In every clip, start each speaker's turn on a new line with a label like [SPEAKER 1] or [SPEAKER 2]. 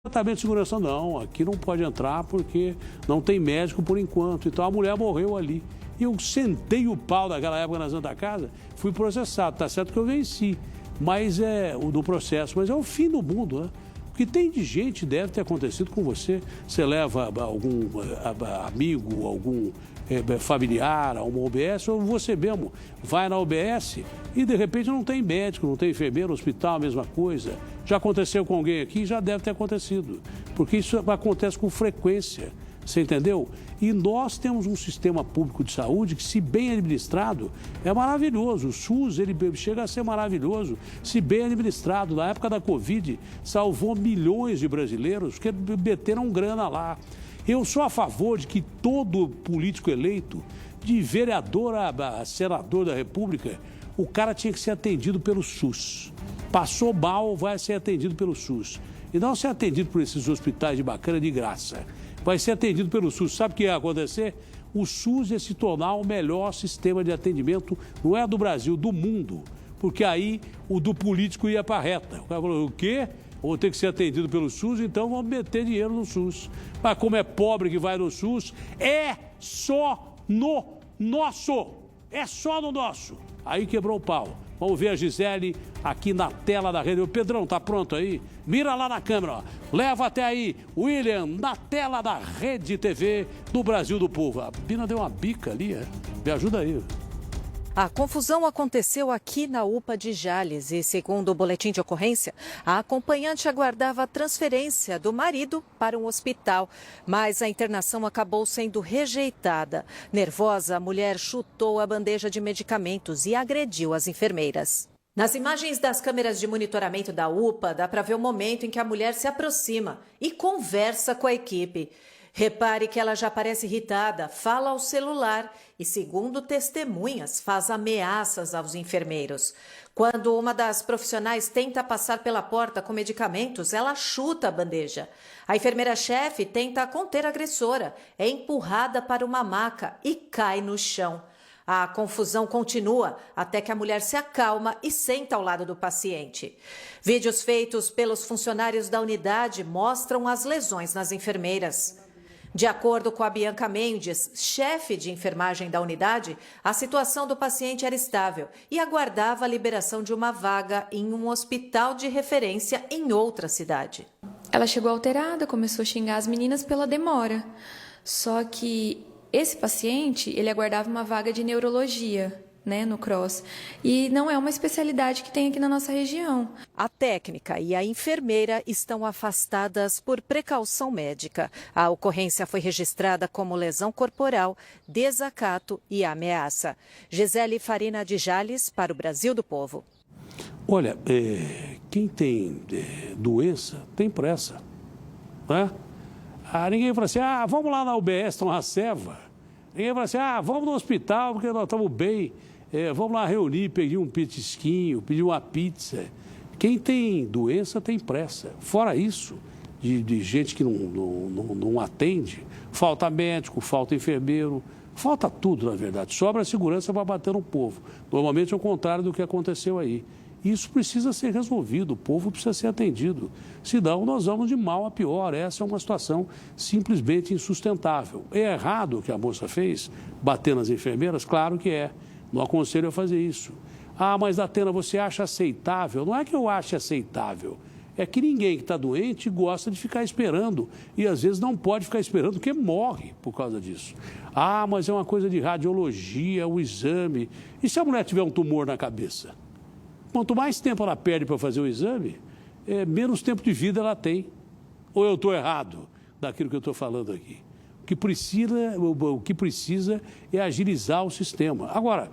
[SPEAKER 1] Tratamento de segurança não, aqui não pode entrar porque não tem médico por enquanto. Então a mulher morreu ali. E eu sentei o pau naquela época na Santa Casa, fui processado. Tá certo que eu venci, mas no processo, mas é o fim do mundo, né? O que tem de gente deve ter acontecido com você. Você leva algum amigo, algum familiar a uma UBS, ou você mesmo vai na UBS e de repente não tem médico, não tem enfermeiro, hospital, a mesma coisa. Já aconteceu com alguém aqui? Já deve ter acontecido, porque isso acontece com frequência, você entendeu? E nós temos um sistema público de saúde que, se bem administrado, é maravilhoso. O SUS, ele chega a ser maravilhoso, se bem administrado. Na época da Covid, salvou milhões de brasileiros que meteram grana lá. Eu sou a favor de que todo político eleito, de vereador a senador da República, o cara tinha que ser atendido pelo SUS. Passou mal, vai ser atendido pelo SUS. E não ser atendido por esses hospitais de bacana de graça. Vai ser atendido pelo SUS. Sabe o que ia acontecer? O SUS ia se tornar o melhor sistema de atendimento, não é do Brasil, do mundo. Porque aí o do político ia para a reta. O cara falou, o quê? Vou ter que ser atendido pelo SUS, então vamos meter dinheiro no SUS. Mas como é pobre que vai no SUS, é só no nosso. É só no nosso. Aí quebrou o pau. Vamos ver a Gisele aqui na tela da rede. O Pedrão, tá pronto aí? Mira lá na câmera, ó. Leva até aí, William, na tela da Rede TV do Brasil do Povo. A Bina deu uma bica ali, Me ajuda aí.
[SPEAKER 2] A confusão aconteceu aqui na UPA de Jales e, segundo o boletim de ocorrência, a acompanhante aguardava a transferência do marido para um hospital, mas a internação acabou sendo rejeitada. Nervosa, a mulher chutou a bandeja de medicamentos e agrediu as enfermeiras. Nas imagens das câmeras de monitoramento da UPA, dá para ver o momento em que a mulher se aproxima e conversa com a equipe. Repare que ela já parece irritada, fala ao celular e, segundo testemunhas, faz ameaças aos enfermeiros. Quando uma das profissionais tenta passar pela porta com medicamentos, ela chuta a bandeja. A enfermeira-chefe tenta conter a agressora, é empurrada para uma maca e cai no chão. A confusão continua até que a mulher se acalma e senta ao lado do paciente. Vídeos feitos pelos funcionários da unidade mostram as lesões nas enfermeiras. De acordo com a Bianca Mendes, chefe de enfermagem da unidade, a situação do paciente era estável e aguardava a liberação de uma vaga em um hospital de referência em outra cidade.
[SPEAKER 3] Ela chegou alterada, começou a xingar as meninas pela demora. Só que esse paciente, ele aguardava uma vaga de neurologia, no CROSS. E não é uma especialidade que tem aqui na nossa região.
[SPEAKER 2] A técnica e a enfermeira estão afastadas por precaução médica. A ocorrência foi registrada como lesão corporal, desacato e ameaça. Gisele Farina de Jales, para o Brasil do Povo.
[SPEAKER 1] Olha, quem tem doença tem pressa, né? Ninguém fala assim, vamos lá na UBS tomar ceva. Ninguém fala assim, vamos no hospital porque nós estamos bem. Vamos lá reunir, pedir um petisquinho, pedir uma pizza. Quem tem doença tem pressa. Fora isso, de gente que não atende, falta médico, falta enfermeiro, falta tudo, na verdade. Sobra segurança para bater no povo. Normalmente é o contrário do que aconteceu aí. Isso precisa ser resolvido, o povo precisa ser atendido. Senão, nós vamos de mal a pior. Essa é uma situação simplesmente insustentável. É errado o que a moça fez, bater nas enfermeiras? Claro que é. Não aconselho a fazer isso. Mas, Atena, você acha aceitável? Não é que eu ache aceitável. É que ninguém que está doente gosta de ficar esperando. E, às vezes, não pode ficar esperando porque morre por causa disso. Mas é uma coisa de radiologia, o exame. E se a mulher tiver um tumor na cabeça? Quanto mais tempo ela perde para fazer o exame, menos tempo de vida ela tem. Ou eu estou errado daquilo que eu estou falando aqui? O que precisa é agilizar o sistema. Agora,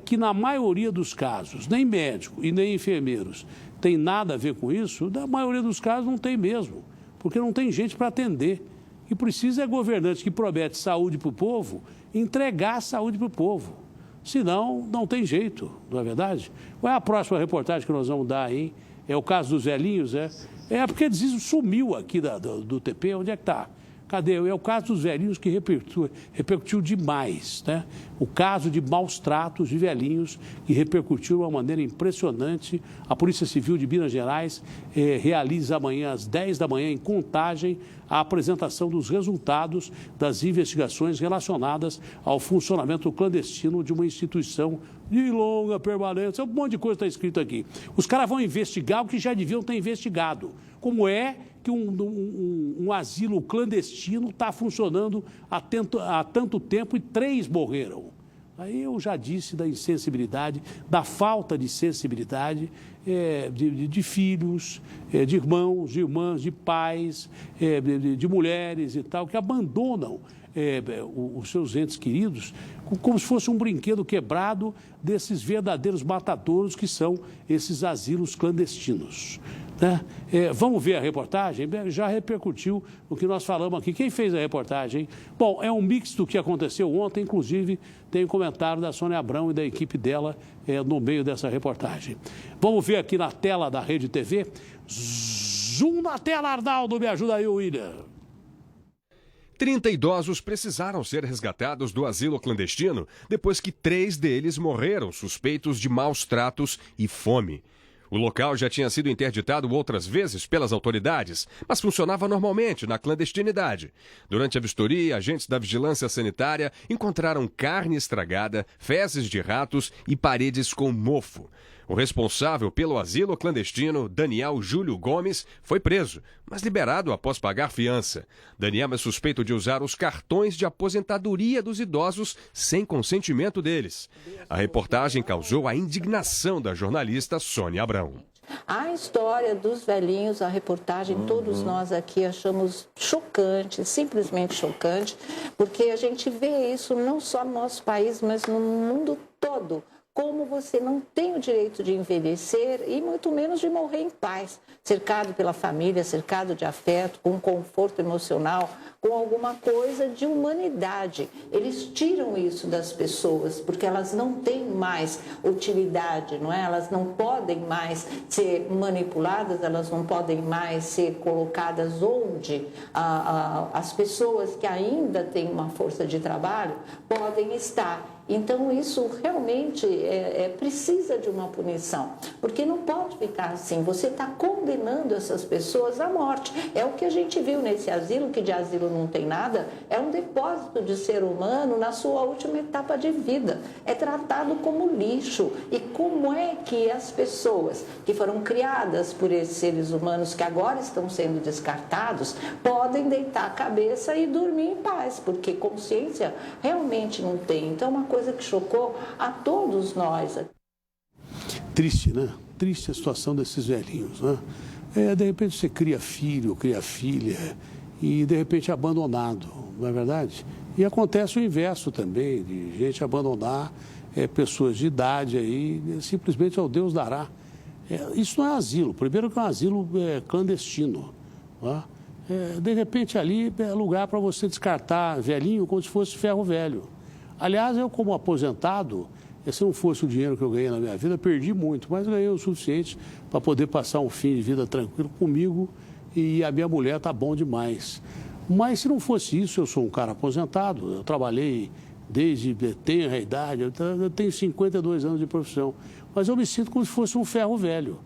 [SPEAKER 1] que na maioria dos casos, nem médico e nem enfermeiros tem nada a ver com isso, na maioria dos casos não tem mesmo, porque não tem gente para atender. O que precisa é governante que promete saúde para o povo, entregar a saúde para o povo. Senão, não tem jeito, não é verdade? Qual é a próxima reportagem que nós vamos dar aí? É o caso dos velhinhos, porque sumiu aqui do TP, onde é que está? Cadê? É o caso dos velhinhos que repercutiu demais, né? O caso de maus tratos de velhinhos que repercutiu de uma maneira impressionante. A Polícia Civil de Minas Gerais realiza amanhã às 10 da manhã em Contagem a apresentação dos resultados das investigações relacionadas ao funcionamento clandestino de uma instituição de longa permanência. Um monte de coisa está escrito aqui. Os caras vão investigar o que já deviam ter investigado. Como é que um asilo clandestino está funcionando há tanto tempo e 3 morreram? Aí eu já disse da insensibilidade, da falta de sensibilidade de filhos, de irmãos, de irmãs, de pais, de mulheres e tal, que abandonam os seus entes queridos como se fosse um brinquedo quebrado desses verdadeiros matadouros que são esses asilos clandestinos. Né? Vamos ver a reportagem? Já repercutiu o que nós falamos aqui. Quem fez a reportagem? Bom, é um mix do que aconteceu ontem, inclusive tem um comentário da Sônia Abrão e da equipe dela no meio dessa reportagem. Vamos ver aqui na tela da Rede TV. Zoom na tela, Arnaldo, me ajuda aí, William.
[SPEAKER 4] 30 idosos precisaram ser resgatados do asilo clandestino depois que 3 deles morreram suspeitos de maus tratos e fome. O local já tinha sido interditado outras vezes pelas autoridades, mas funcionava normalmente na clandestinidade. Durante a vistoria, agentes da vigilância sanitária encontraram carne estragada, fezes de ratos e paredes com mofo. O responsável pelo asilo clandestino, Daniel Júlio Gomes, foi preso, mas liberado após pagar fiança. Daniel é suspeito de usar os cartões de aposentadoria dos idosos sem consentimento deles. A reportagem causou a indignação da jornalista Sônia Abrão.
[SPEAKER 5] A história dos velhinhos, a reportagem, todos nós aqui achamos chocante, simplesmente chocante, porque a gente vê isso não só no nosso país, mas no mundo todo. Como você não tem o direito de envelhecer e muito menos de morrer em paz, cercado pela família, cercado de afeto, com conforto emocional, com alguma coisa de humanidade. Eles tiram isso das pessoas porque elas não têm mais utilidade, não é? Elas não podem mais ser manipuladas, elas não podem mais ser colocadas onde as pessoas que ainda têm uma força de trabalho podem estar. Então, isso realmente precisa de uma punição, porque não pode ficar assim. Você está condenando essas pessoas à morte. É o que a gente viu nesse asilo, que de asilo não tem nada, é um depósito de ser humano na sua última etapa de vida. É tratado como lixo. E como é que as pessoas que foram criadas por esses seres humanos, que agora estão sendo descartados, podem deitar a cabeça e dormir em paz, porque consciência realmente não tem. Então, uma coisa que chocou a todos nós.
[SPEAKER 1] Triste, né? Triste a situação desses velhinhos, né? De repente você cria filho, cria filha e de repente é abandonado, não é verdade? E acontece o inverso também, de gente abandonar pessoas de idade aí, simplesmente ao Deus dará. Isso não é asilo. Primeiro que é um asilo clandestino. Tá? De repente ali é lugar para você descartar velhinho como se fosse ferro velho. Aliás, eu como aposentado, se não fosse o dinheiro que eu ganhei na minha vida, perdi muito, mas ganhei o suficiente para poder passar um fim de vida tranquilo comigo e a minha mulher está bom demais. Mas se não fosse isso, eu sou um cara aposentado, eu trabalhei desde tenra idade, eu tenho 52 anos de profissão, mas eu me sinto como se fosse um ferro velho.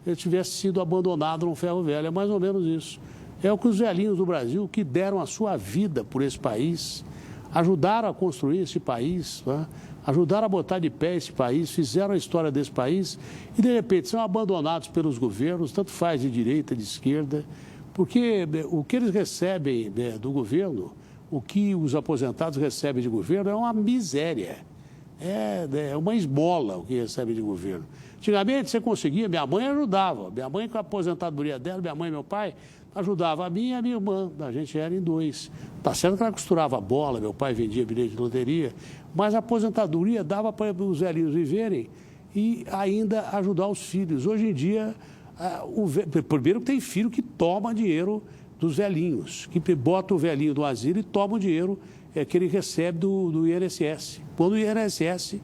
[SPEAKER 1] Eu tivesse sido abandonado num ferro velho, é mais ou menos isso. É o que os velhinhos do Brasil, que deram a sua vida por esse país, ajudaram a construir esse país, né? Ajudaram a botar de pé esse país, fizeram a história desse país e, de repente, são abandonados pelos governos, tanto faz de direita, de esquerda, porque o que eles recebem do governo, o que os aposentados recebem de governo é uma miséria, é uma esmola o que recebem de governo. Antigamente você conseguia, minha mãe ajudava, minha mãe com a aposentadoria dela, minha mãe e meu pai, ajudava a mim e a minha irmã, a gente era em 2. Tá certo que ela costurava a bola, meu pai vendia bilhete de loteria, mas a aposentadoria dava para os velhinhos viverem e ainda ajudar os filhos. Hoje em dia, primeiro tem filho que toma dinheiro dos velhinhos, que bota o velhinho do asilo e toma o dinheiro que ele recebe do INSS. Quando o INSS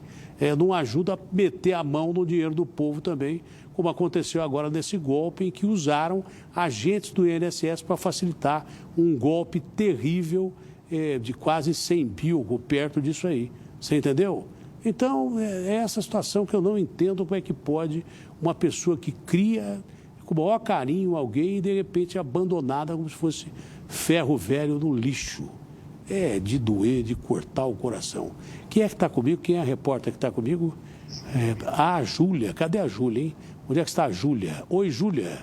[SPEAKER 1] não ajuda a meter a mão no dinheiro do povo também, como aconteceu agora nesse golpe em que usaram agentes do INSS para facilitar um golpe terrível de quase 100 mil, perto disso aí. Você entendeu? Então, é essa situação que eu não entendo como é que pode uma pessoa que cria com o maior carinho alguém e, de repente, é abandonada como se fosse ferro velho no lixo. É de doer, de cortar o coração. Quem é que está comigo? Quem é a repórter que está comigo? A Júlia. Cadê a Júlia, hein? Onde é que está a Júlia? Oi, Júlia.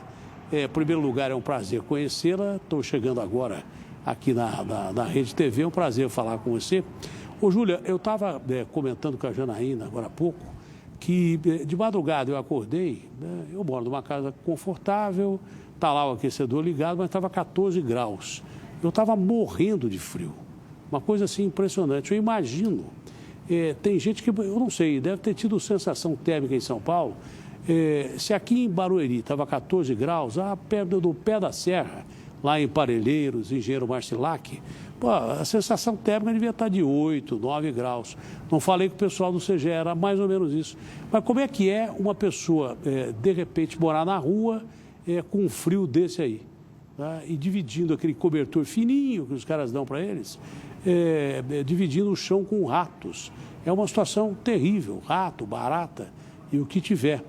[SPEAKER 1] Em primeiro lugar, é um prazer conhecê-la. Estou chegando agora aqui na Rede TV. É um prazer falar com você. Ô, Júlia, eu estava comentando com a Janaína agora há pouco que de madrugada eu acordei, né? Eu moro numa casa confortável, está lá o aquecedor ligado, mas estava 14 graus. Eu estava morrendo de frio. Uma coisa assim impressionante. Eu imagino, tem gente que, eu não sei, deve ter tido sensação térmica em São Paulo. Se aqui em Barueri estava 14 graus, perto do pé da serra, lá em Parelheiros, Engenheiro Marcilac, a sensação térmica devia estar de 8, 9 graus. Não falei que o pessoal do CGE era mais ou menos isso. Mas como é que é uma pessoa, de repente, morar na rua com um frio desse aí? Tá? E dividindo aquele cobertor fininho que os caras dão para eles, dividindo o chão com ratos. É uma situação terrível, rato, barata e o que tiver.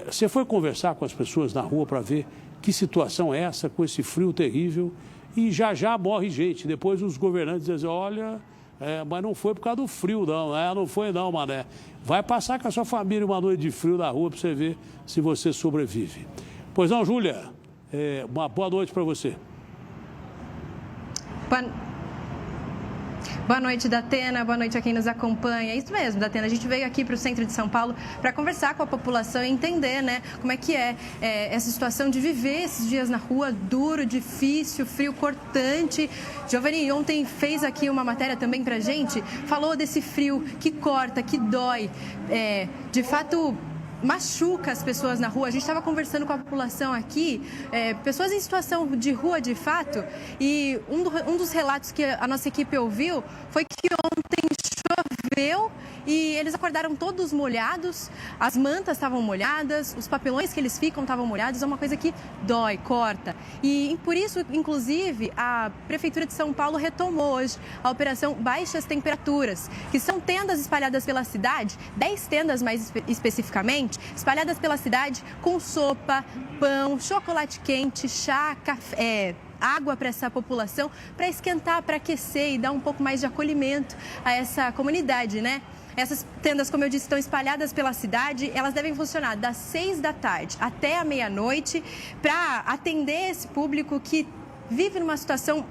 [SPEAKER 1] Você foi conversar com as pessoas na rua para ver que situação é essa, com esse frio terrível? E já morre gente. Depois os governantes dizem, olha, mas não foi por causa do frio, não. Não foi não, mané. Vai passar com a sua família uma noite de frio na rua para você ver se você sobrevive. Pois não, Júlia, uma boa noite para você.
[SPEAKER 6] Boa noite, Datena. Boa noite a quem nos acompanha. Isso mesmo, Datena. A gente veio aqui para o centro de São Paulo para conversar com a população e entender, né, como é que é essa situação de viver esses dias na rua, duro, difícil, frio cortante. Giovanni ontem fez aqui uma matéria também para a gente, falou desse frio que corta, que dói. De fato, machuca as pessoas na rua. A gente estava conversando com a população aqui, pessoas em situação de rua de fato, e um dos relatos que a nossa equipe ouviu foi que ontem choveu e eles acordaram todos molhados, as mantas estavam molhadas, os papelões que eles ficam estavam molhados. É uma coisa que dói, corta. E por isso, inclusive, a Prefeitura de São Paulo retomou hoje a operação Baixas Temperaturas, que são tendas espalhadas pela cidade, 10 tendas mais especificamente, espalhadas pela cidade com sopa, pão, chocolate quente, chá, café, água para essa população, para esquentar, para aquecer e dar um pouco mais de acolhimento a essa comunidade, né? Essas tendas, como eu disse, estão espalhadas pela cidade. Elas devem funcionar das 6 da tarde até a meia-noite para atender esse público que vive numa situação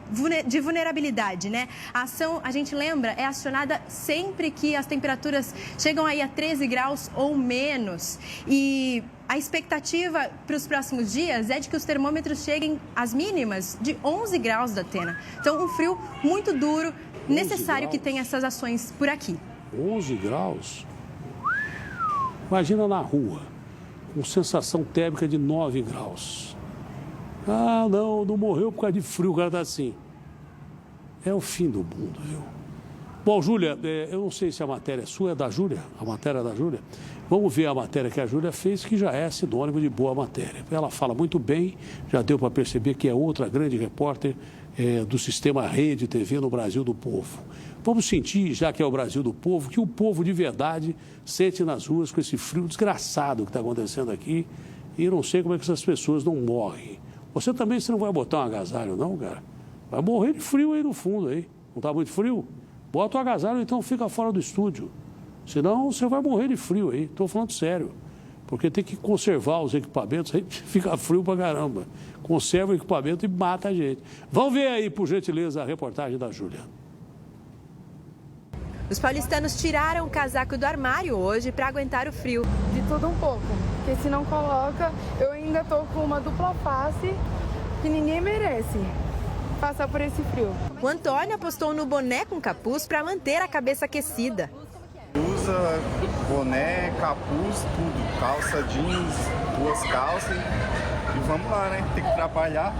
[SPEAKER 6] de vulnerabilidade, né? A ação, a gente lembra, é acionada sempre que as temperaturas chegam aí a 13 graus ou menos. E a expectativa para os próximos dias é de que os termômetros cheguem às mínimas de 11 graus, Datena. Então, um frio muito duro, necessário que tenha essas ações por aqui.
[SPEAKER 1] 11 graus? Imagina na rua, com sensação térmica de 9 graus. Não morreu por causa de frio, o cara tá assim. É o fim do mundo, viu? Bom, Júlia, eu não sei se a matéria é sua, é da Júlia, a matéria é da Júlia. Vamos ver a matéria que a Júlia fez, que já é sinônimo de boa matéria. Ela fala muito bem, já deu para perceber que é outra grande repórter do sistema Rede TV no Brasil do Povo. Vamos sentir, já que é o Brasil do Povo, que o povo de verdade sente nas ruas com esse frio desgraçado que está acontecendo aqui. E eu não sei como é que essas pessoas não morrem. Você também, você não vai botar um agasalho, não, cara? Vai morrer de frio aí no fundo, aí. Não está muito frio? Bota o agasalho, então fica fora do estúdio. Senão você vai morrer de frio aí. Estou falando sério. Porque tem que conservar os equipamentos, aí fica frio pra caramba. Conserva o equipamento e mata a gente. Vamos ver aí, por gentileza, a reportagem da Júlia.
[SPEAKER 7] Os paulistanos tiraram o casaco do armário hoje para aguentar o frio.
[SPEAKER 8] De tudo um pouco, porque se não coloca, eu ainda estou com uma dupla face que ninguém merece passar por esse frio.
[SPEAKER 7] O Antônio apostou no boné com capuz para manter a cabeça aquecida.
[SPEAKER 9] Usa boné, capuz, tudo, calça jeans, 2 calças e vamos lá, né? Tem que trabalhar.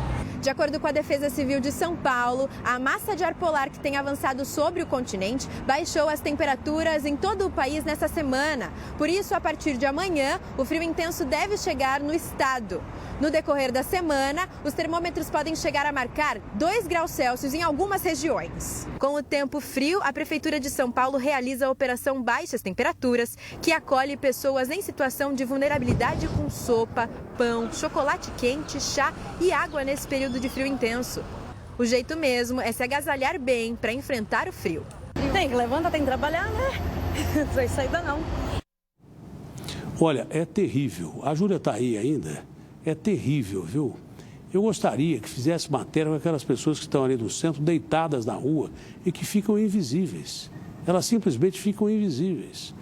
[SPEAKER 7] De acordo com a Defesa Civil de São Paulo, a massa de ar polar que tem avançado sobre o continente baixou as temperaturas em todo o país nessa semana. Por isso, a partir de amanhã, o frio intenso deve chegar no estado. No decorrer da semana, os termômetros podem chegar a marcar 2 graus Celsius em algumas regiões. Com o tempo frio, a Prefeitura de São Paulo realiza a Operação Baixas Temperaturas, que acolhe pessoas em situação de vulnerabilidade com sopa, pão, chocolate quente, chá e água nesse período de frio intenso. O jeito mesmo é se agasalhar bem para enfrentar o frio.
[SPEAKER 10] Tem que levantar, tem que trabalhar, né? Não tem saída não.
[SPEAKER 1] Olha, é terrível. A Júlia está aí ainda. É terrível, viu? Eu gostaria que fizesse matéria com aquelas pessoas que estão ali no centro, deitadas na rua e que ficam invisíveis. Elas simplesmente ficam invisíveis.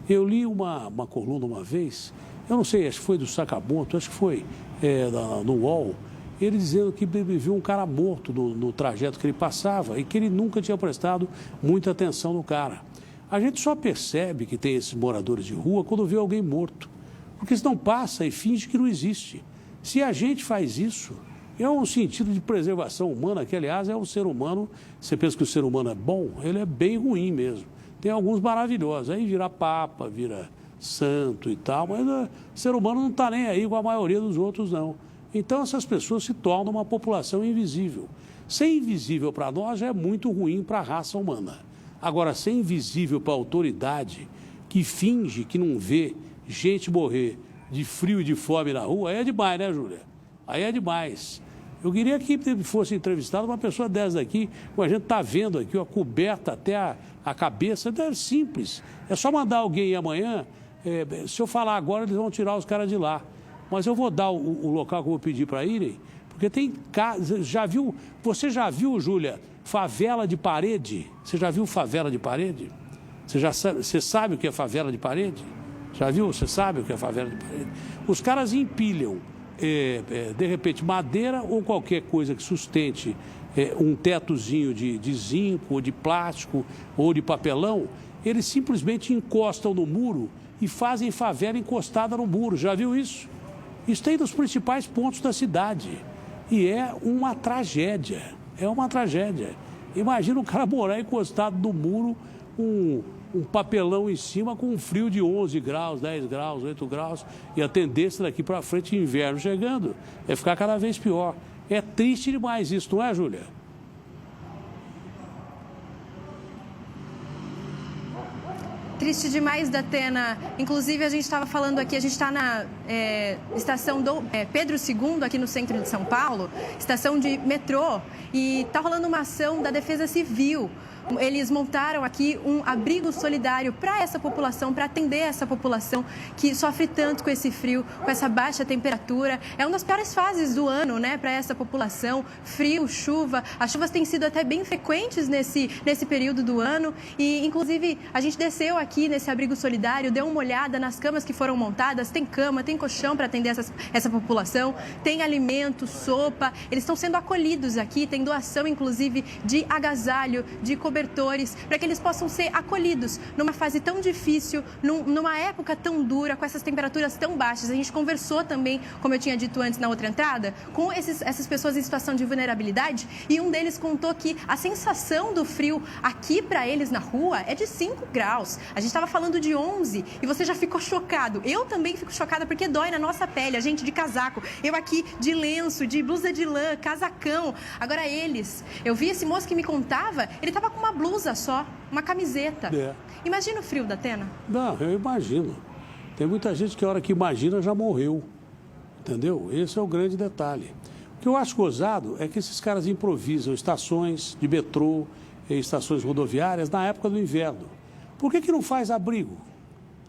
[SPEAKER 1] Eu li uma coluna uma vez, eu não sei, acho que foi do Sakamoto, acho que foi no UOL, ele dizendo que viu um cara morto no trajeto que ele passava e que ele nunca tinha prestado muita atenção no cara. A gente só percebe que tem esses moradores de rua quando vê alguém morto, porque senão passa e finge que não existe. Se a gente faz isso, é um sentido de preservação humana, que aliás é um ser humano, você pensa que o ser humano é bom, ele é bem ruim mesmo. Tem alguns maravilhosos, aí vira papa, vira santo e tal, mas o ser humano não está nem aí com a maioria dos outros não. Então essas pessoas se tornam uma população invisível. Ser invisível para nós já é muito ruim para a raça humana. Agora, ser invisível para a autoridade que finge que não vê gente morrer de frio e de fome na rua, aí é demais, né, Júlia? Aí é demais. Eu queria que fosse entrevistada uma pessoa dessa daqui, como a gente está vendo aqui, ó, coberta até a cabeça, é simples. É só mandar alguém ir amanhã, se eu falar agora, eles vão tirar os caras de lá. Mas eu vou dar o local que eu vou pedir para irem, porque tem casa. Você já viu, Júlia, favela de parede? Você já viu favela de parede? Você sabe o que é favela de parede? Já viu? Você sabe o que é favela de parede? Os caras empilham, de repente, madeira ou qualquer coisa que sustente um tetozinho de zinco, ou de plástico, ou de papelão, eles simplesmente encostam no muro e fazem favela encostada no muro. Já viu isso? Isso tem nos principais pontos da cidade. E é uma tragédia. É uma tragédia. Imagina o cara morar encostado no muro, um papelão em cima com um frio de 11 graus, 10 graus, 8 graus. E a tendência daqui para frente, inverno chegando, é ficar cada vez pior. É triste demais isso, não é, Júlia?
[SPEAKER 6] Triste demais, Datena. Inclusive, a gente estava falando aqui, a gente está na estação do Pedro II, aqui no centro de São Paulo, estação de metrô, e está rolando uma ação da Defesa Civil. Eles montaram aqui um abrigo solidário para essa população, para atender essa população que sofre tanto com esse frio, com essa baixa temperatura. É uma das piores fases do ano, né, para essa população. Frio, chuva. As chuvas têm sido até bem frequentes nesse período do ano. E, inclusive, a gente desceu aqui nesse abrigo solidário, deu uma olhada nas camas que foram montadas. Tem cama, tem colchão para atender essa população. Tem alimento, sopa. Eles estão sendo acolhidos aqui. Tem doação, inclusive, de agasalho, de cobertores, para que eles possam ser acolhidos numa fase tão difícil, numa época tão dura, com essas temperaturas tão baixas. A gente conversou também, como eu tinha dito antes na outra entrada, com essas pessoas em situação de vulnerabilidade, e um deles contou que a sensação do frio aqui para eles na rua é de 5 graus. A gente estava falando de 11 e você já ficou chocado. Eu também fico chocada porque dói na nossa pele, a gente de casaco. Eu aqui de lenço, de blusa de lã, casacão. Agora eles, eu vi esse moço que me contava, ele estava com uma blusa só, uma camiseta. Imagina o frio, Datena.
[SPEAKER 1] Não, eu imagino. Tem muita gente que a hora que imagina já morreu. Entendeu? Esse é o grande detalhe. O que eu acho gozado é que esses caras improvisam estações de metrô, estações rodoviárias na época do inverno. Por que não faz abrigo?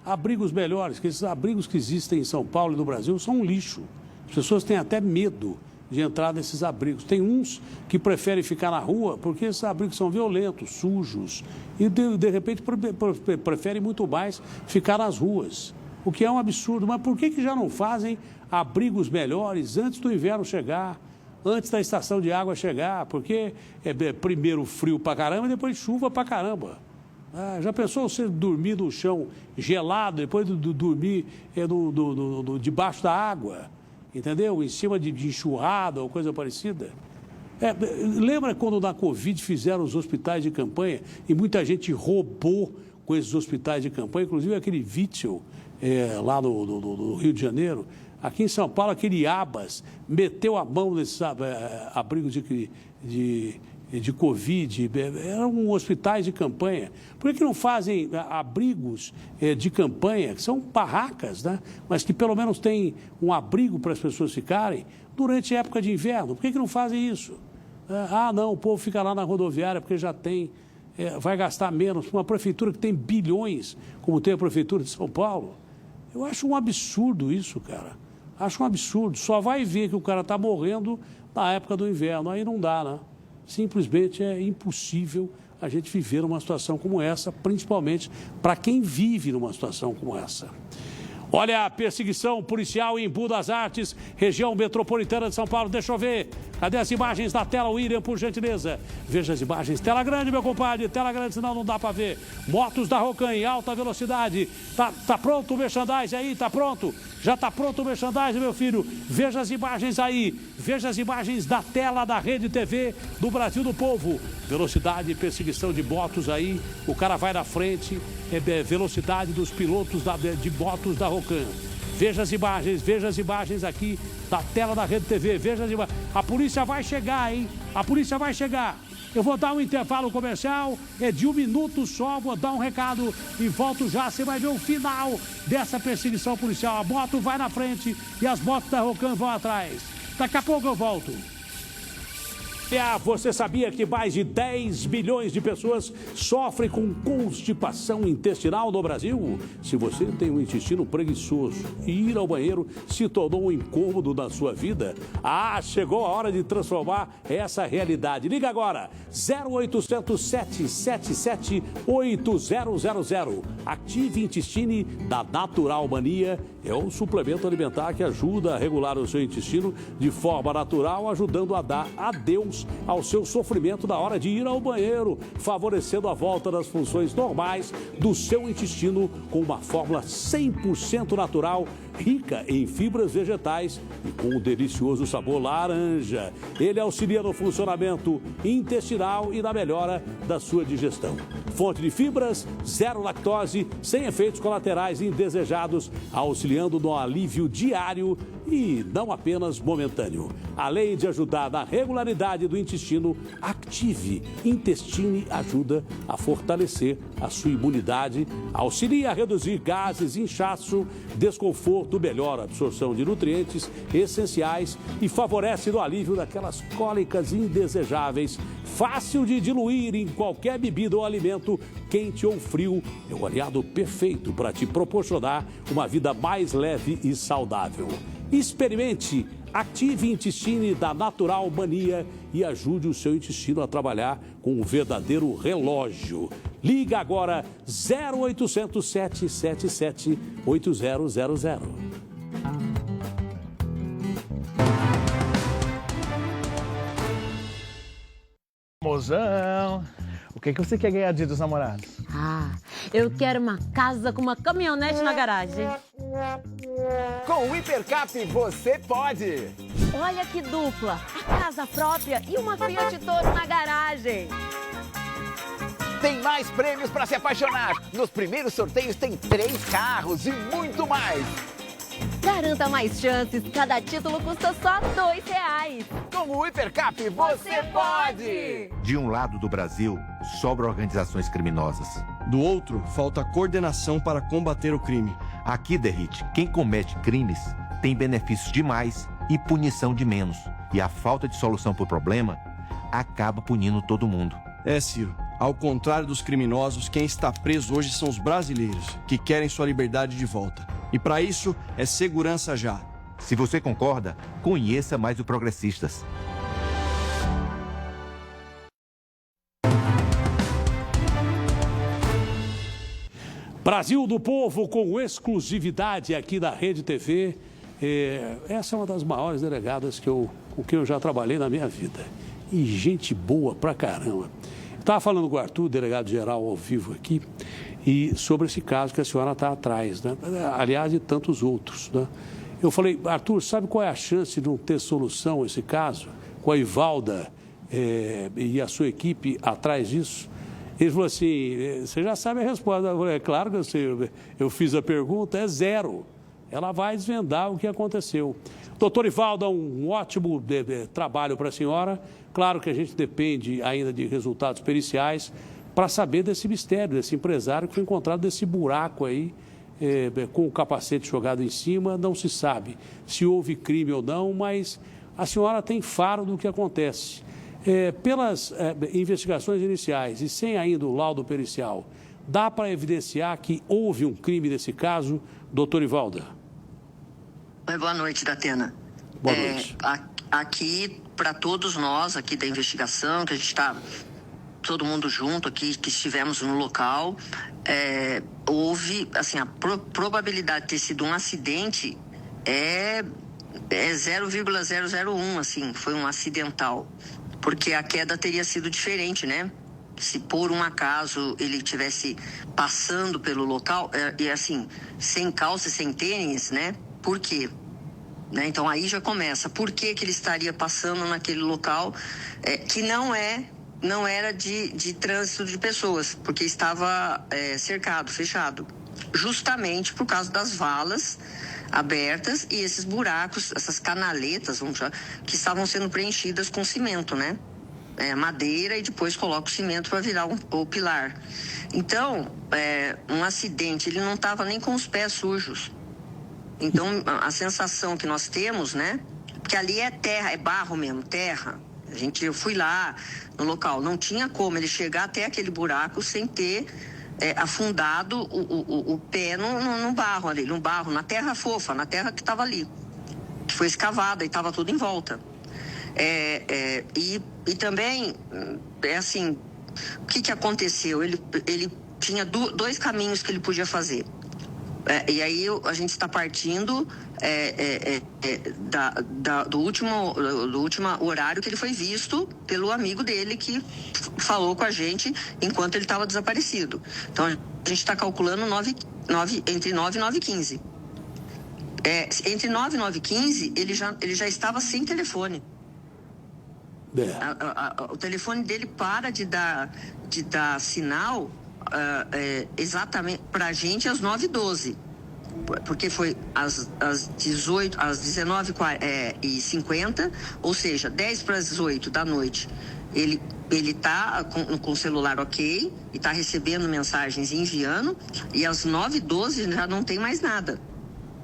[SPEAKER 1] Abrigos melhores, porque esses abrigos que existem em São Paulo e no Brasil são um lixo. As pessoas têm até medo de entrar nesses abrigos. Tem uns que preferem ficar na rua porque esses abrigos são violentos, sujos, e de repente preferem muito mais ficar nas ruas, o que é um absurdo. Mas por que já não fazem abrigos melhores antes do inverno chegar, antes da estação de água chegar? Porque é primeiro frio pra caramba e depois chuva pra caramba. Já pensou você dormir no chão gelado, depois de dormir debaixo da água? Entendeu? Em cima de enxurrada ou coisa parecida. Lembra quando na Covid fizeram os hospitais de campanha e muita gente roubou com esses hospitais de campanha, inclusive aquele Witzel, lá no Rio de Janeiro. Aqui em São Paulo, aquele Abas meteu a mão nesses abrigos de Covid, eram hospitais de campanha. Por que não fazem abrigos de campanha, que são barracas, né? Mas que pelo menos tem um abrigo para as pessoas ficarem durante a época de inverno? Por que não fazem isso? Não, o povo fica lá na rodoviária porque já tem, vai gastar menos. Uma prefeitura que tem bilhões, como tem a Prefeitura de São Paulo. Eu acho um absurdo isso, cara. Acho um absurdo. Só vai ver que o cara está morrendo na época do inverno. Aí não dá, né? Simplesmente é impossível a gente viver numa situação como essa, principalmente para quem vive numa situação como essa. Olha a perseguição policial em Embu das Artes, região metropolitana de São Paulo. Deixa eu ver. Cadê as imagens da tela, William, por gentileza? Veja as imagens. Tela grande, meu compadre. Tela grande, senão não dá para ver. Motos da Rocan em alta velocidade. Tá pronto o merchandising aí? Tá pronto? Já tá pronto o merchandising, meu filho. Veja as imagens aí. Veja as imagens da tela da Rede TV do Brasil do Povo. Velocidade e perseguição de motos aí. O cara vai na frente. Velocidade dos pilotos de motos da Rocan. Veja as imagens aqui da tela da Rede TV. Veja as imagens. A polícia vai chegar, hein? A polícia vai chegar. Eu vou dar um intervalo comercial, de 1 minuto só, vou dar um recado e volto já. Você vai ver o final dessa perseguição policial. A moto vai na frente e as motos da Rocan vão atrás. Daqui a pouco eu volto. Você sabia que mais de 10 milhões de pessoas sofrem com constipação intestinal no Brasil? Se você tem um intestino preguiçoso e ir ao banheiro se tornou um incômodo na sua vida, chegou a hora de transformar essa realidade. Liga agora, 0800 777 8000. Active Intestine da Natural Mania. É um suplemento alimentar que ajuda a regular o seu intestino de forma natural, ajudando a dar adeus ao seu sofrimento na hora de ir ao banheiro, favorecendo a volta das funções normais do seu intestino com uma fórmula 100% natural, rica em fibras vegetais e com um delicioso sabor laranja. Ele auxilia no funcionamento intestinal e na melhora da sua digestão. Fonte de fibras, zero lactose, sem efeitos colaterais indesejados, auxiliando no alívio diário e não apenas momentâneo. Além de ajudar na regularidade do intestino, Active Intestine ajuda a fortalecer a sua imunidade, auxilia a reduzir gases, inchaço, desconforto, melhora a absorção de nutrientes essenciais e favorece no alívio daquelas cólicas indesejáveis. Fácil de diluir em qualquer bebida ou alimento, quente ou frio, é o aliado perfeito para te proporcionar uma vida mais leve e saudável. Experimente Active Intestine da Natural Mania e ajude o seu intestino a trabalhar com um verdadeiro relógio. Liga agora 0800 777 8000.
[SPEAKER 11] Mozão, o que você quer ganhar Dia dos Namorados?
[SPEAKER 10] Eu quero uma casa com uma caminhonete na garagem.
[SPEAKER 12] Com o Hipercap você pode!
[SPEAKER 10] Olha que dupla! A casa própria e uma Fiat Toro na garagem.
[SPEAKER 12] Tem mais prêmios para se apaixonar. Nos primeiros sorteios tem 3 carros e muito mais.
[SPEAKER 10] Garanta mais chances. Cada título custa só R$2.
[SPEAKER 12] Com o Hipercap você pode!
[SPEAKER 13] De um lado do Brasil, sobram organizações criminosas.
[SPEAKER 14] Do outro, falta coordenação para combater o crime.
[SPEAKER 13] Aqui, Derrite, quem comete crimes tem benefícios de mais e punição de menos. E a falta de solução para o problema acaba punindo todo mundo.
[SPEAKER 14] Ciro, ao contrário dos criminosos, quem está preso hoje são os brasileiros, que querem sua liberdade de volta. E para isso, é segurança já.
[SPEAKER 13] Se você concorda, conheça mais o Progressistas.
[SPEAKER 1] Brasil do Povo com exclusividade aqui da Rede TV. Essa é uma das maiores delegadas com quem eu já trabalhei na minha vida. E gente boa pra caramba. Estava falando com o Arthur, delegado-geral, ao vivo aqui, e sobre esse caso que a senhora está atrás, né? Aliás, e tantos outros, né? Eu falei, Arthur, sabe qual é a chance de não ter solução esse caso? Com a Ivalda, e a sua equipe atrás disso? Ele falou assim, você já sabe a resposta. Eu falei, é claro que eu fiz a pergunta, é 0. Ela vai desvendar o que aconteceu. Doutor Ivalda, um ótimo trabalho para a senhora. Claro que a gente depende ainda de resultados periciais para saber desse mistério, desse empresário que foi encontrado nesse buraco aí, com o capacete jogado em cima. Não se sabe se houve crime ou não, mas a senhora tem faro do que acontece. Pelas investigações iniciais e sem ainda o laudo pericial, dá para evidenciar que houve um crime nesse caso, doutor Ivalda?
[SPEAKER 15] Boa noite, Datena.
[SPEAKER 1] Boa noite.
[SPEAKER 15] Aqui, para todos nós aqui da investigação, que a gente está todo mundo junto aqui, que estivemos no local, houve, assim, a probabilidade de ter sido um acidente é 0,001, assim, foi um acidental. Porque a queda teria sido diferente, né? Se por um acaso ele estivesse passando pelo local, e assim, sem calça e sem tênis, né? Por quê? Né? Então aí já começa. Por que ele estaria passando naquele local que não era de trânsito de pessoas, porque estava cercado, fechado. Justamente por causa das valas abertas e esses buracos, essas canaletas, vamos chamar, que estavam sendo preenchidas com cimento, né? Madeira, e depois coloca o cimento para virar o pilar. Então, um acidente, ele não estava nem com os pés sujos. Então, a sensação que nós temos, né? Porque ali é terra, é barro mesmo, terra. Eu fui lá no local, não tinha como ele chegar até aquele buraco sem ter afundado o pé no barro ali, no barro, na terra fofa, na terra que estava ali, que foi escavada e estava tudo em volta. E também, assim, o que aconteceu? Ele tinha dois caminhos que ele podia fazer. E aí a gente está partindo do último horário que ele foi visto pelo amigo dele que falou com a gente enquanto ele estava desaparecido. Então a gente está calculando entre 9 e 9h15. Entre 9 e 9h15 ele já estava sem telefone. O telefone dele para de dar sinal exatamente para a gente às 9h12, porque foi às 19h50, ou seja, 10 para as 8 da noite. Ele está com o celular ok e está recebendo mensagens e enviando, e às 9h12 já não tem mais nada.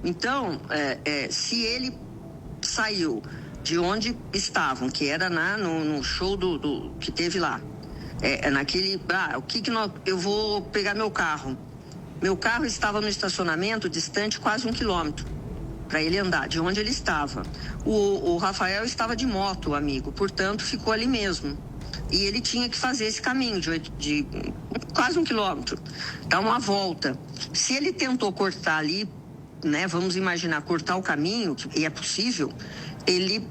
[SPEAKER 15] Então, se ele saiu de onde estavam, que era no show que teve lá, eu vou pegar meu carro. Meu carro estava no estacionamento distante quase 1 quilômetro para ele andar, de onde ele estava. O Rafael estava de moto, o amigo, portanto ficou ali mesmo. E ele tinha que fazer esse caminho de quase 1 quilômetro, dar uma volta. Se ele tentou cortar ali, né, vamos imaginar, cortar o caminho, e é possível, ele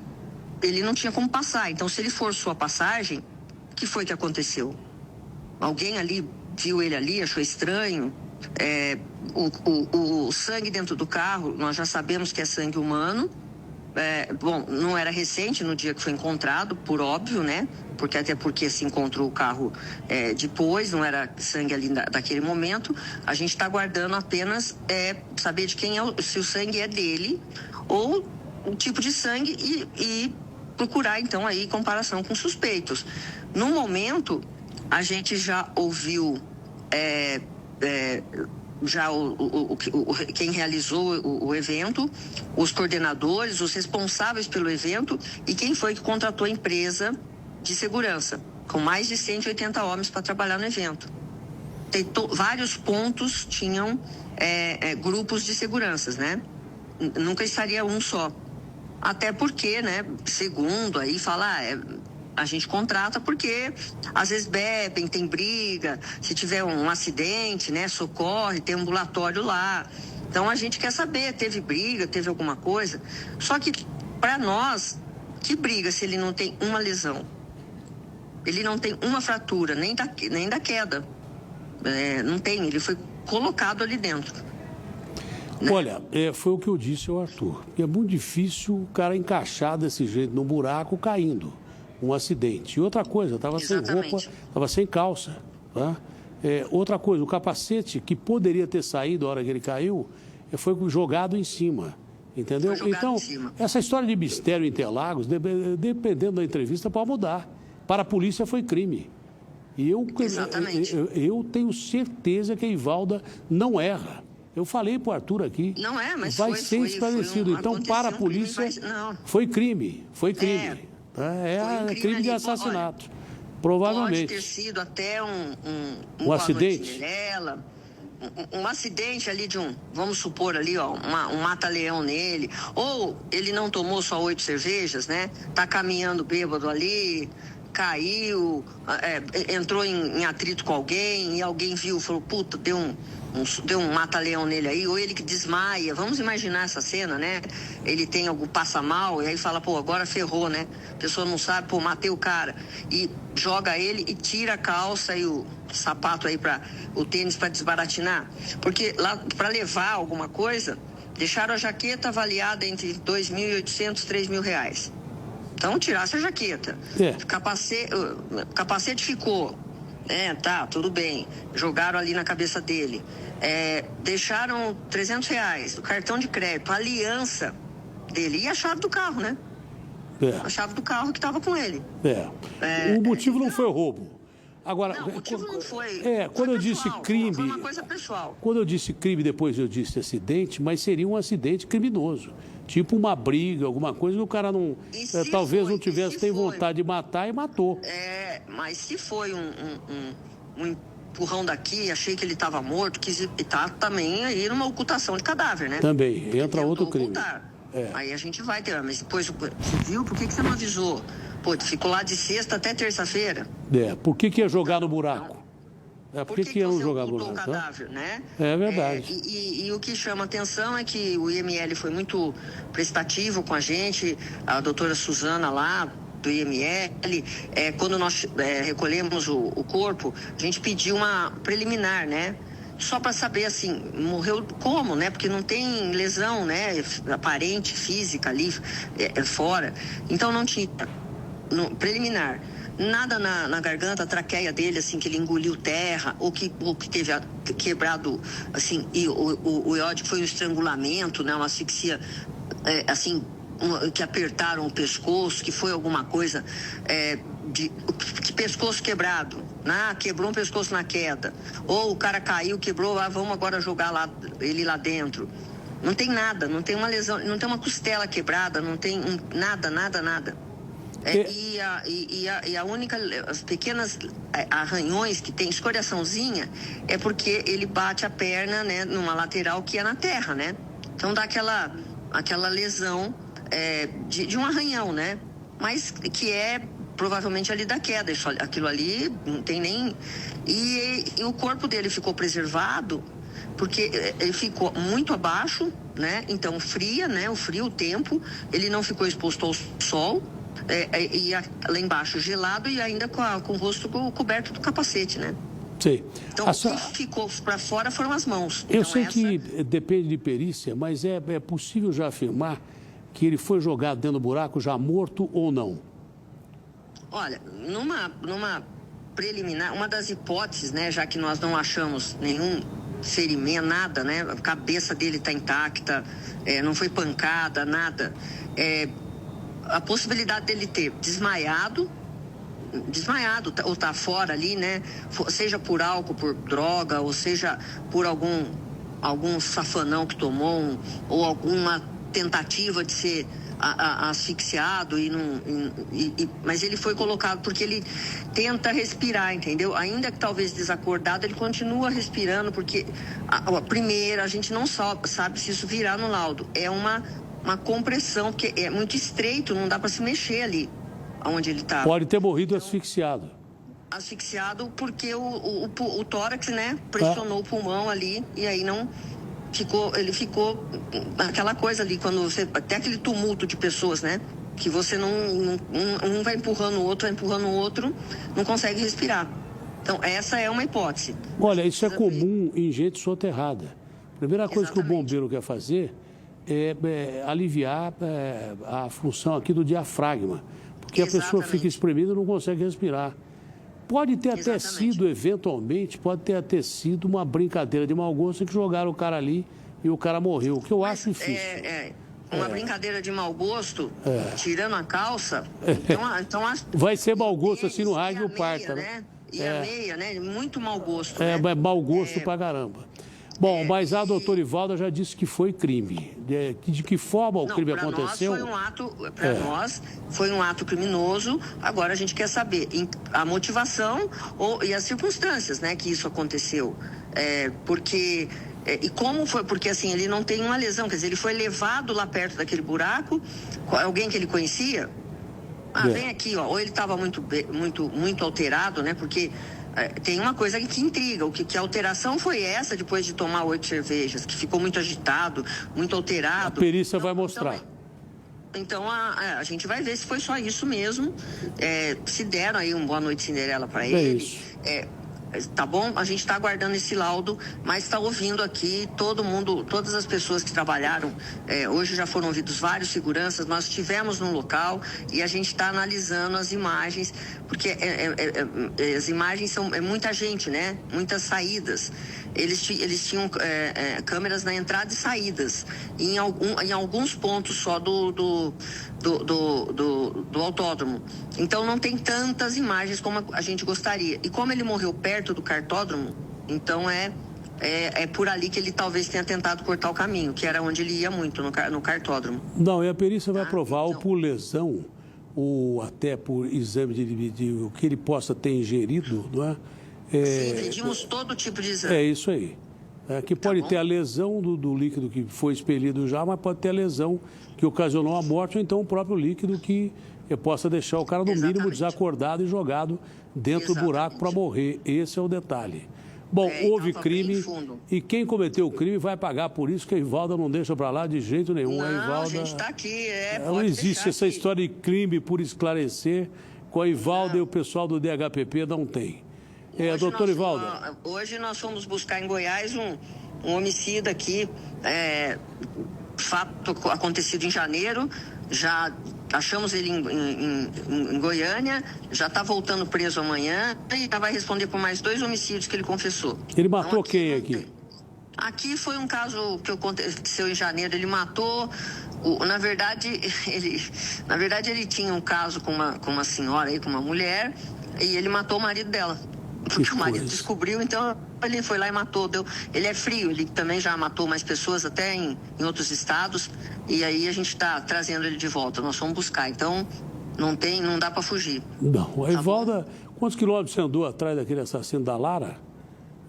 [SPEAKER 15] não tinha como passar. Então, se ele forçou a passagem, o que foi que aconteceu? Alguém ali viu ele ali, achou estranho. O sangue dentro do carro, nós já sabemos que é sangue humano. Não era recente no dia que foi encontrado, por óbvio, né? Até porque se encontrou o carro depois, não era sangue ali daquele momento. A gente está aguardando apenas saber de quem se o sangue é dele ou o tipo de sangue e procurar então aí comparação com suspeitos. No momento, a gente já ouviu quem realizou o evento, os coordenadores, os responsáveis pelo evento e quem foi que contratou a empresa de segurança, com mais de 180 homens para trabalhar no evento. Vários pontos tinham grupos de seguranças, né? Nunca estaria um só. Até porque, né, segundo aí fala, a gente contrata porque às vezes bebem, tem briga, se tiver um acidente, né, socorre, tem ambulatório lá. Então a gente quer saber, teve briga, teve alguma coisa. Só que para nós, que briga se ele não tem uma lesão? Ele não tem uma fratura, nem da queda. Não tem, ele foi colocado ali dentro.
[SPEAKER 1] Olha, foi o que eu disse ao Arthur. É muito difícil o cara encaixar desse jeito no buraco caindo. um acidente. E outra coisa, estava sem roupa, estava sem calça. Tá? Outra coisa, o capacete que poderia ter saído na hora que ele caiu, foi jogado em cima. Entendeu? Então, essa história de mistério em Interlagos, dependendo da entrevista, pode mudar. Para a polícia foi crime. E eu tenho certeza que a Ivalda não erra. Eu falei para o Arthur aqui.
[SPEAKER 15] Não é, mas
[SPEAKER 1] vai ser esclarecido. Então, para a polícia, foi crime. Foi crime. É crime de assassinato. Provavelmente.
[SPEAKER 15] Pode ter sido até
[SPEAKER 1] um acidente.
[SPEAKER 15] Um acidente ali de vamos supor ali, ó, um mata-leão nele, ou ele não tomou só 8 cervejas, né? Tá caminhando bêbado ali, caiu, entrou em atrito com alguém e alguém viu, falou, puta, deu um mata-leão nele aí, ou ele que desmaia. Vamos imaginar essa cena, né? Ele tem algo, passa mal e aí fala, pô, agora ferrou, né? A pessoa não sabe, pô, matei o cara. E joga ele e tira a calça e o sapato aí, o tênis para desbaratinar. Porque lá, para levar alguma coisa, deixaram a jaqueta avaliada entre R$ 2.800 e R$ 3.000. Então, tirasse a jaqueta. Capacete ficou. Tá, tudo bem. Jogaram ali na cabeça dele. Deixaram R$ 300, o cartão de crédito, a aliança dele e a chave do carro, né? A chave do carro que estava com ele.
[SPEAKER 1] O motivo não foi o roubo. Agora,
[SPEAKER 15] não, o motivo não foi.
[SPEAKER 1] Quando eu disse crime.
[SPEAKER 15] Foi uma coisa pessoal.
[SPEAKER 1] Quando eu disse crime, depois eu disse acidente, mas seria um acidente criminoso. Tipo uma briga, alguma coisa que o cara não. Talvez não tivesse vontade de matar e matou.
[SPEAKER 15] Mas se foi um empurrão daqui, achei que ele estava morto, que está também aí numa ocultação de cadáver, né?
[SPEAKER 1] Também, entra outro crime.
[SPEAKER 15] Aí a gente vai ter, mas depois você viu, por que você não avisou? Pô, ficou lá de sexta até terça-feira.
[SPEAKER 1] Por que ia jogar no buraco? Por que iam jogar no buraco?
[SPEAKER 15] O cadáver, né?
[SPEAKER 1] É verdade.
[SPEAKER 15] E o que chama atenção é que o IML foi muito prestativo com a gente, a doutora Suzana lá, do IML, quando nós recolhemos o corpo, a gente pediu uma preliminar, né? Só para saber, assim, morreu como, né? Porque não tem lesão, né? Aparente, física ali, fora. Então não tinha preliminar. Nada na garganta, a traqueia dele, assim, que ele engoliu terra, ou que teve quebrado, assim, e o iódio foi um estrangulamento, né? Uma asfixia, assim, que apertaram o pescoço, que foi alguma coisa que pescoço quebrado, né? Quebrou um pescoço na queda, ou o cara caiu, quebrou, vamos agora jogar ele lá dentro. Não tem nada, não tem uma lesão, não tem uma costela quebrada, não tem nada. E a única, as pequenas arranhões que tem, escoriaçãozinha, é porque ele bate a perna, né, numa lateral que é na terra, né? Então dá aquela lesão de um arranhão, né? Mas que é provavelmente ali da queda. Aquilo ali não tem nem... E o corpo dele ficou preservado porque ele ficou muito abaixo, né? Então fria, né? O tempo, ele não ficou exposto ao sol. E lá embaixo gelado e ainda com o rosto coberto do capacete, né?
[SPEAKER 1] Sim.
[SPEAKER 15] Então, o que ficou para fora foram as mãos.
[SPEAKER 1] Eu sei que depende de perícia, mas é possível já afirmar que ele foi jogado dentro do buraco já morto ou não?
[SPEAKER 15] Olha, numa preliminar, uma das hipóteses, né, já que nós não achamos nenhum ferimento, nada, né? A cabeça dele está intacta, não foi pancada, nada. A possibilidade dele ter desmaiado ou tá fora ali, né? Seja por álcool, por droga, ou seja por algum safanão que tomou, ou alguma tentativa de ser asfixiado mas ele foi colocado porque ele tenta respirar, entendeu? Ainda que talvez desacordado, ele continua respirando, porque a primeira, a gente não sabe se isso virá no laudo, é uma compressão, porque é muito estreito, não dá para se mexer ali, onde ele está.
[SPEAKER 1] Pode ter morrido asfixiado.
[SPEAKER 15] Asfixiado porque o tórax, né, pressionou o pulmão ali, e aí não ficou, ele ficou aquela coisa ali, quando você, até aquele tumulto de pessoas, né, que você um vai empurrando o outro, não consegue respirar. Então, essa é uma hipótese.
[SPEAKER 1] Olha, isso é comum em gente soterrada. A primeira coisa que o bombeiro quer fazer é aliviar a função aqui do diafragma. porque a pessoa fica espremida e não consegue respirar. Pode ter até sido, eventualmente, sido uma brincadeira de mau gosto que jogaram o cara ali e o cara morreu, o que eu acho difícil.
[SPEAKER 15] Uma brincadeira de mau gosto, tirando a calça, então
[SPEAKER 1] vai ser mau gosto assim no rádio parta,
[SPEAKER 15] né? E a meia, né? Muito mau gosto.
[SPEAKER 1] Mas mau gosto pra caramba. Bom, mas a doutora Ivalda já disse que foi crime. De que forma o crime aconteceu?
[SPEAKER 15] Para nós foi um ato criminoso. Agora a gente quer saber a motivação e as circunstâncias, né, que isso aconteceu. Porque e como foi? Porque assim, ele não tem uma lesão, quer dizer, ele foi levado lá perto daquele buraco, alguém que ele conhecia. Vem aqui, ó. Ou ele estava muito alterado, né? Porque tem uma coisa que intriga. Que alteração foi essa depois de tomar 8 cervejas? Que ficou muito agitado, muito alterado.
[SPEAKER 1] A perícia vai mostrar.
[SPEAKER 15] Então, a gente vai ver se foi só isso mesmo. Se deram aí um Boa Noite Cinderela para ele. Tá bom? A gente está aguardando esse laudo, mas está ouvindo aqui todo mundo, todas as pessoas que trabalharam. Hoje já foram ouvidos vários seguranças, nós estivemos no local e a gente está analisando as imagens, porque as imagens são muita gente, né? Muitas saídas. Eles tinham câmeras na entrada e saídas, e em alguns pontos só do autódromo. Então não tem tantas imagens como a gente gostaria. E como ele morreu perto do cartódromo, então é por ali que ele talvez tenha tentado cortar o caminho, que era onde ele ia muito, no cartódromo.
[SPEAKER 1] Não, e a perícia vai provar ou por lesão, ou até por exame de o que ele possa ter ingerido, não é?
[SPEAKER 15] Sim, pedimos todo tipo de exame.
[SPEAKER 1] É isso aí. Que pode ter a lesão do líquido que foi expelido já, mas pode ter a lesão que ocasionou a morte, ou então o próprio líquido que possa deixar o cara, no mínimo, desacordado e jogado dentro do buraco para morrer. Esse é o detalhe. Bom, houve crime e quem cometeu o crime vai pagar por isso, que a Ivalda não deixa para lá de jeito nenhum.
[SPEAKER 15] Não,
[SPEAKER 1] a Ivalda,
[SPEAKER 15] a gente está aqui.
[SPEAKER 1] Não existe essa história de crime por esclarecer. Com a Ivalda e o pessoal do DHPP não tem. Doutora Ivalda.
[SPEAKER 15] Hoje nós fomos buscar em Goiás um homicida aqui, fato acontecido em janeiro, já achamos ele em Goiânia, já está voltando preso amanhã e vai responder por mais 2 homicídios que ele confessou.
[SPEAKER 1] Ele matou então, quem aqui?
[SPEAKER 15] Aqui foi um caso que aconteceu em janeiro, ele matou... Na verdade, ele tinha um caso com uma senhora aí, com uma mulher, e ele matou o marido dela. Porque o marido descobriu, então ele foi lá e matou. Ele é frio, ele também já matou mais pessoas, até em outros estados, e aí a gente está trazendo ele de volta. Nós fomos buscar, então não dá para fugir.
[SPEAKER 1] Não, a Ivalda, quantos quilômetros você andou atrás daquele assassino da Lara?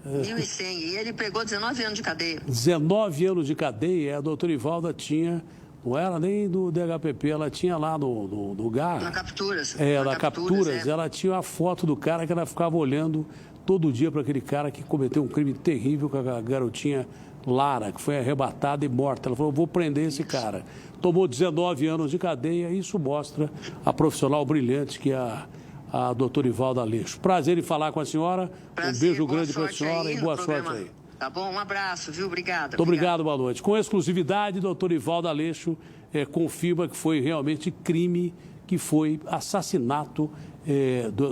[SPEAKER 15] 1.100, e ele pegou 19 anos de cadeia.
[SPEAKER 1] 19 anos de cadeia, a doutora Ivalda tinha... Não era nem do DHPP, ela tinha lá no GAR.
[SPEAKER 15] Na Capturas.
[SPEAKER 1] Na Capturas, ela tinha a foto do cara que ela ficava olhando todo dia para aquele cara que cometeu um crime terrível com a garotinha Lara, que foi arrebatada e morta. Ela falou, vou prender esse cara. Tomou 19 anos de cadeia, e isso mostra a profissional brilhante que é a doutora Ivalda Aleixo. Prazer em falar com a senhora, um beijo grande para a senhora e boa sorte aí.
[SPEAKER 15] Tá bom? Um abraço, viu? Obrigada.
[SPEAKER 1] Muito obrigado, boa noite. Com exclusividade, doutor Ivalda Aleixo confirma que foi realmente crime, que foi assassinato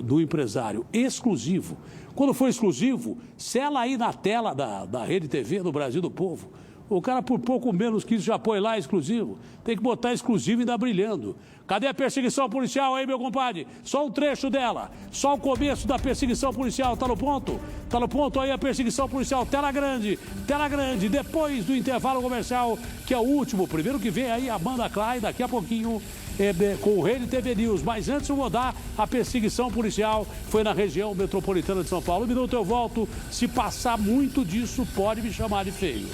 [SPEAKER 1] do empresário. Exclusivo. Quando for exclusivo, sela aí na tela da Rede TV do Brasil do Povo. O cara, por pouco menos que isso, já põe lá exclusivo. Tem que botar exclusivo e ainda brilhando. Cadê a perseguição policial aí, meu compadre? Só um trecho dela. Só o começo da perseguição policial. Tá no ponto? Tá no ponto aí a perseguição policial. Tela grande. Depois do intervalo comercial, que é o último. Primeiro que vem aí, Amanda Klein, daqui a pouquinho, com o Rede TV News. Mas antes eu vou dar a perseguição policial. Foi na região metropolitana de São Paulo. Um minuto eu volto. Se passar muito disso, pode me chamar de feio.